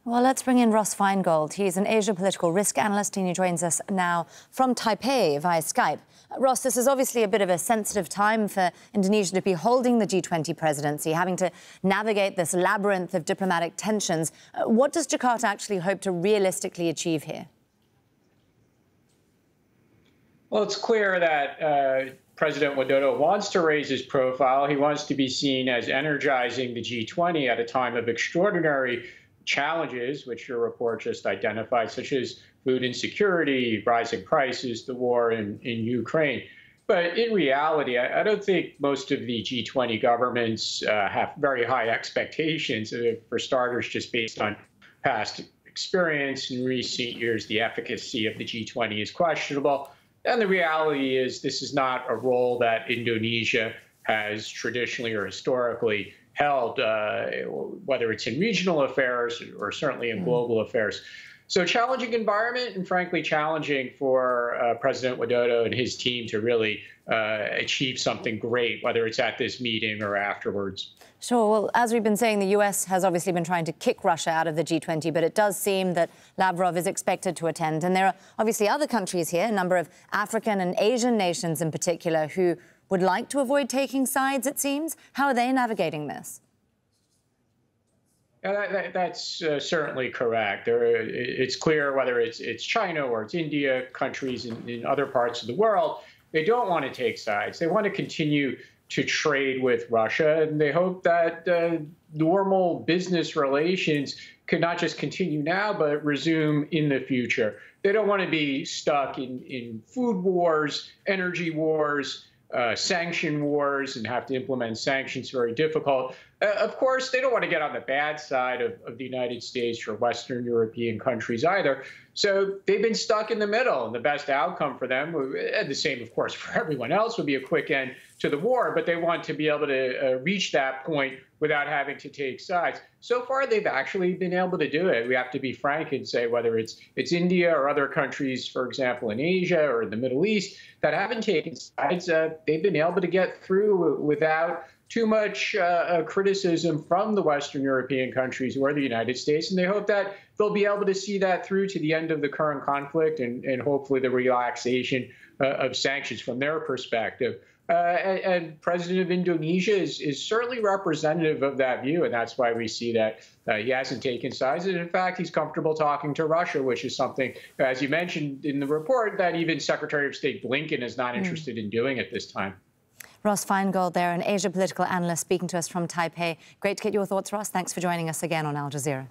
Well, let's bring in Ross Feingold. He's an Asia political risk analyst and he joins us now from Taipei via Skype. Ross, this is obviously a bit of a sensitive time for Indonesia to be holding the G20 presidency, having to navigate this labyrinth of diplomatic tensions. What does Jakarta actually hope to realistically achieve here? Well, it's clear that President Widodo wants to raise his profile. He wants to be seen as energizing the G20 at a time of extraordinary challenges, which your report just identified, such as food insecurity, rising prices, the war in Ukraine. But in reality, I don't think most of the G20 governments have very high expectations. For starters, just based on past experience in recent years, the efficacy of the G20 is questionable. And the reality is this is not a role that Indonesia has traditionally or historically held, whether it's in regional affairs or certainly in global affairs. So challenging environment and frankly challenging for President Widodo and his team to really achieve something great, whether it's at this meeting or afterwards. Sure. Well, as we've been saying, the US has obviously been trying to kick Russia out of the G20, but it does seem that Lavrov is expected to attend. And there are obviously other countries here, a number of African and Asian nations in particular, who would like to avoid taking sides, it seems. How are they navigating this? That's certainly correct. It's clear whether it's China or it's India, countries in other parts of the world, they don't want to take sides. They want to continue to trade with Russia, and they hope that normal business relations could not just continue now, but resume in the future. They don't want to be stuck in food wars, energy wars, sanction wars, and have to implement sanctions. Very difficult. Of course, they don't want to get on the bad side of the United States or Western European countries either. So they've been stuck in the middle, and the best outcome for them, and the same, of course, for everyone else, would be a quick end to the war. But they want to be able to reach that point without having to take sides. So far, they've actually been able to do it. We have to be frank and say whether it's India or other countries, for example, in Asia or the Middle East, that haven't taken sides, they've been able to get through without too much criticism from the Western European countries or the United States. And they hope that they'll be able to see that through to the end of the current conflict and hopefully the relaxation of sanctions from their perspective. And President of Indonesia is certainly representative of that view. And that's why we see that he hasn't taken sides. And in fact, he's comfortable talking to Russia, which is something, as you mentioned in the report, that even Secretary of State Blinken is not interested in doing at this time. Ross Feingold there, an Asia political analyst speaking to us from Taipei. Great to get your thoughts, Ross. Thanks for joining us again on Al Jazeera.